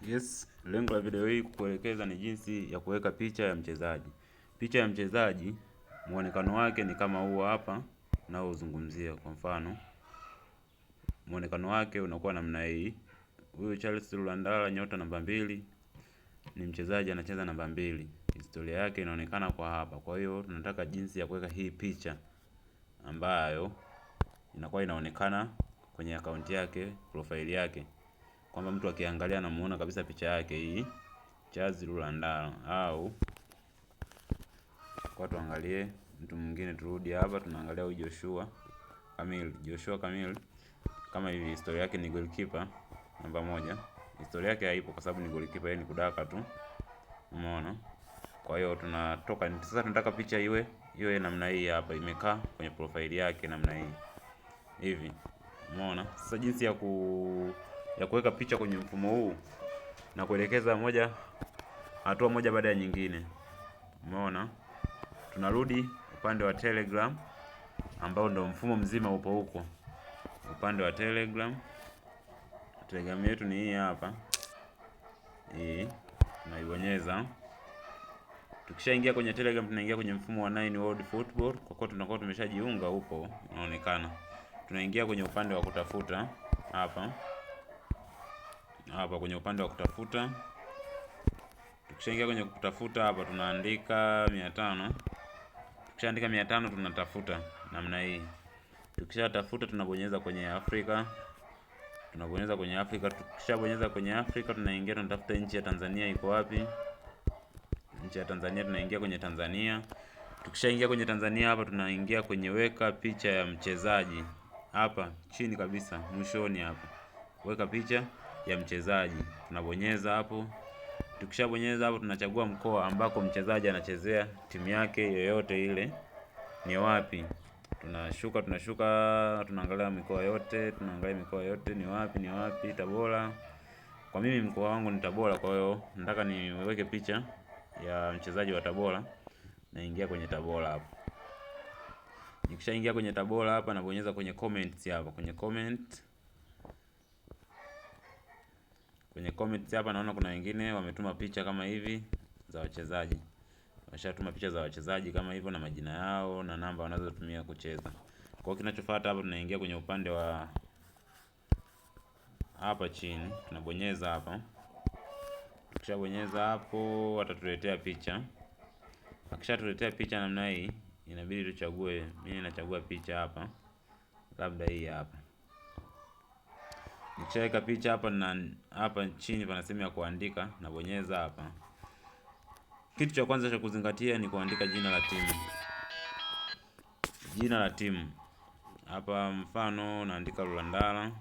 Yes, lengo la video hii kukuelekeza ni jinsi ya kuweka picha ya mchezaji. Picha ya mchezaji, muonekano wake ni kama huu hapa naozungumzia kwa mfano. Muonekano wake unakuwa namna hii. Huyu Charles Lulandala nyota namba 2 ni mchezaji anacheza namba 2. Historia yake inaonekana kwa hapa. Kwa hiyo tunataka jinsi ya kuweka hii picha ambayo inakuwa inaonekana kwenye akaunti yake, profile yake. Kwamba mtu akiangalia anamuona kabisa picha yake hii Charles Lulandala. Au kwa tuangalie mtu mwingine, turudi hapa tunaangalia huyu Joshua Kamil kama hivi. Historia yake ni goalkeeper namba 1. Historia yake haipo kwa sababu ni goalkeeper, yeye ni kudaka tu. Umeona? Kwa hiyo tunatoka sasa, tunataka picha iwe namna hii hapa, imekaa kwenye profile yake namna hii hivi. Umeona? Sasa jinsi ya kuweka picha kwenye mfumo huu na kuelekeza hatua moja baada ya nyingine. Umeona? Tunarudi upande wa Telegram ambao ndio mfumo mzima upo huko. Upande wa Telegram yetu ni hii hapa. Hii tunaibonyeza. Tukishaingia kwenye Telegram tunaingia kwenye mfumo wa 9 World Football. Kwa kuwa tunakuwa tumeshajiunga huko, unaonekana. Tunaingia kwenye upande wa kutafuta hapa. Hapa kwenye upande wa kutafuta. Tukishaingia kwenye kutafuta hapa tunaandika 500. Tukishaandika 500 tunatafuta namna hii. Tukishatafuta tunabonyeza kwenye Afrika. Tukishabonyeza kwenye Afrika tunaingia tunatafuta nchi ya Tanzania iko wapi? Nchi ya Tanzania, tunaingia kwenye Tanzania. Tukishaingia kwenye Tanzania hapa tunaingia kwenye weka picha ya mchezaji. Hapa chini kabisa mwishoni hapa. Weka picha ya mchezaji. Tunabonyeza hapo. Tukishabonyeza hapo tunachagua mkoa ambako mchezaji anachezea, timu yake yoyote ile ni wapi. Tunashuka tunaangalia mikoa yote ni wapi, Tabora. Kwa mimi mkoa wangu ni Tabora, kwa hiyo nataka niweke picha ya mchezaji wa Tabora. Naingia kwenye Tabora hapo. Nikishaingia kwenye Tabora hapa nabonyeza kwenye comments hapa, kwenye comments hapa naona kuna wengine wametuma picha kama hivi za wachezaji. Washatuma picha za wachezaji kama hivyo na majina yao na namba wanazotumia kucheza. Kwa hiyo kinachofuata hapa tunaingia kwenye upande wa hapa chini, tunabonyeza hapa. Tukishabonyeza hapo watatuletea picha. Akishatuletea picha namna hii, inabidi tuchague. Mimi nachagua picha hapa, labda hii hapa. Nikishaweka picha hapa na hapa chini pana sehemu ya kuandika, nabonyeza hapa. Kitu cha kwanza cha kuzingatia ni kuandika jina la timu. Jina la timu. Hapa mfano naandika Lulandala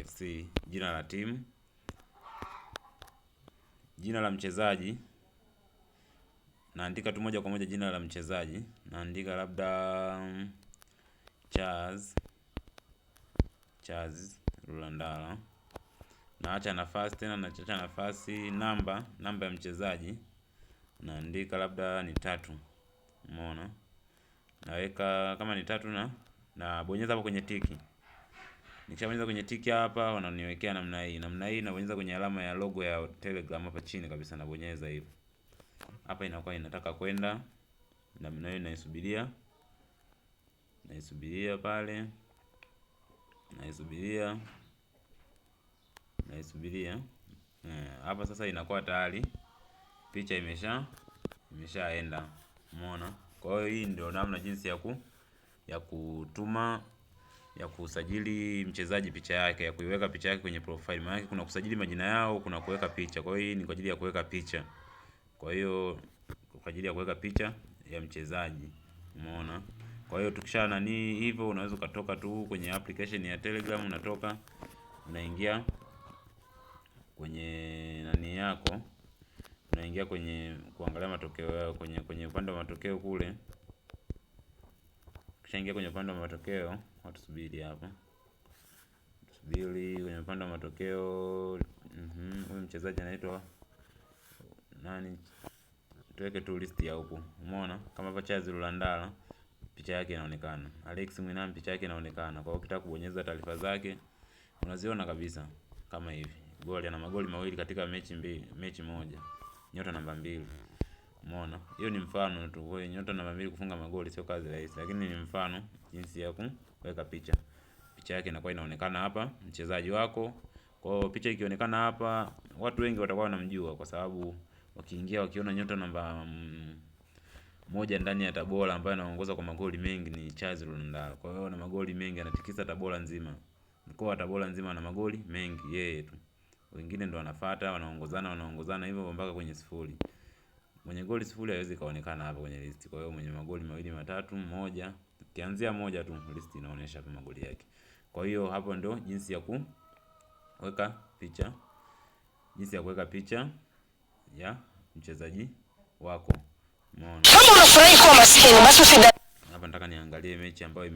FC, jina la timu. Jina la mchezaji naandika tu moja kwa moja jina la mchezaji. Naandika labda Charles Lulandala. Naacha nafasi namba ya mchezaji. Naandika labda ni 3. Umeona? Naweka kama ni 3 na bonyeza hapo kwenye tiki. Nikishabonyeza kwenye tiki hapa wananiwekea namna hii. Namna hii nabonyeza kwenye alama ya logo ya Telegram hapa chini kabisa, nabonyeza hivyo. Hapa inakuwa inataka kwenda. Namna hiyo naisubiria pale. Naisubiria. Hapa sasa inakuwa tayari. Picha imeshaenda. Umeona? Kwa hiyo hii ndio namna jinsi ya kutuma, ya kusajili mchezaji picha yake, ya kuiweka picha yake kwenye profile. Maana yake kuna kusajili majina yao, kuna kuweka picha. Kwa hiyo hii ni kwa ajili ya kuweka picha. Kwa hiyo kwa ajili ya kuweka picha ya mchezaji. Umeona? Kwa hiyo tukisha hivyo unaweza ukatoka tu kwenye application ya Telegram, unatoka unaingia kwenye yako. Unaingia kwenye kuangalia matokeo yao kwenye upande wa matokeo kule. Kishaingia kwenye upande wa matokeo, watusubiri hapa. Kwenye upande wa matokeo, huyu mchezaji anaitwa nani? Tuweke tu list ya huko. Umeona? Kama hapa Charles Lulandala picha yake inaonekana. Alex Mwinami picha yake inaonekana. Kwa hiyo ukitaka kubonyeza taarifa zake unaziona kabisa kama hivi. Goli, ana magoli mawili katika mechi moja. Nyota namba 2. Umeona? Hiyo ni mfano tu. Kwa hiyo nyota namba 2 kufunga magoli sio kazi rahisi, lakini ni mfano jinsi ya kuweka picha. Picha yake inakuwa inaonekana hapa mchezaji wako. Kwa hiyo picha ikionekana hapa, watu wengi watakuwa wanamjua kwa sababu wakiingia wakiona nyota namba moja ndani ya Tabora ambaye anaongoza kwa magoli mengi ni Charles Lundala. Kwa hiyo ana magoli mengi, anatikisa Tabora nzima. Mkoa wa Tabora nzima ana magoli mengi yeye tu. Wengine ndo wanafuata, wanaongozana hivyo mpaka kwenye sifuri. Mwenye goli sifuri hawezi kaonekana hapa kwenye list. Kwa hiyo mwenye magoli mawili, matatu, moja, kianzia moja tu list inaonyesha hapa magoli yake. Kwa hiyo hapo ndo jinsi ya kuweka picha. Jinsi ya kuweka picha ya mchezaji wako. Umeona? Kama unafurahi kuwa maskini basi usidhani. Hapa nataka niangalie mechi ambayo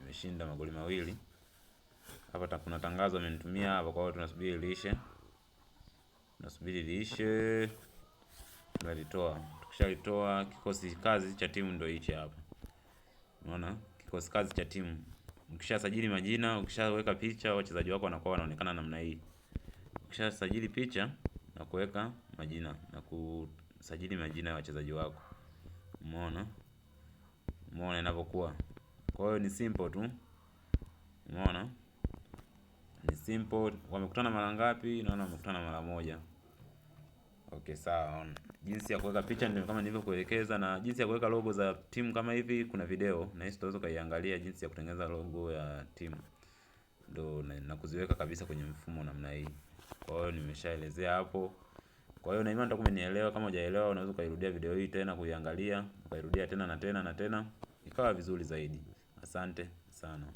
imeshinda magoli mawili. Hapa kuna tangazo amenitumia hapa, kwa hiyo tunasubiri liishe. Tunalitoa. Tukishalitoa kikosi kazi cha timu ndio hichi hapa. Unaona? Kikosi kazi cha timu. Ukishasajili majina, ukishaweka picha, wachezaji wako wanakuwa wanaonekana namna hii. Ukishasajili picha na kuweka majina na kusajili majina ya wachezaji wako. Umeona? Umeona inavyokuwa. Kwa hiyo ni simple tu. Umeona? Ni simple. Wamekutana mara ngapi? Naona wamekutana mara moja. Okay, sawa. Jinsi ya kuweka picha ndio kama nilivyokuelekeza, na jinsi ya kuweka logo za timu kama hivi kuna video na hizo utaweza kaiangalia jinsi ya kutengeneza logo ya timu. Ndio na kuziweka kabisa kwenye mfumo namna hii. Kwa hiyo nimeshaelezea hapo. Kwa hiyo na imani utakuwa umenielewa. Kama hujaelewa unaweza ukairudia video hii tena kuiangalia, ukairudia tena na tena na tena, ikawa vizuri zaidi. Asante sana.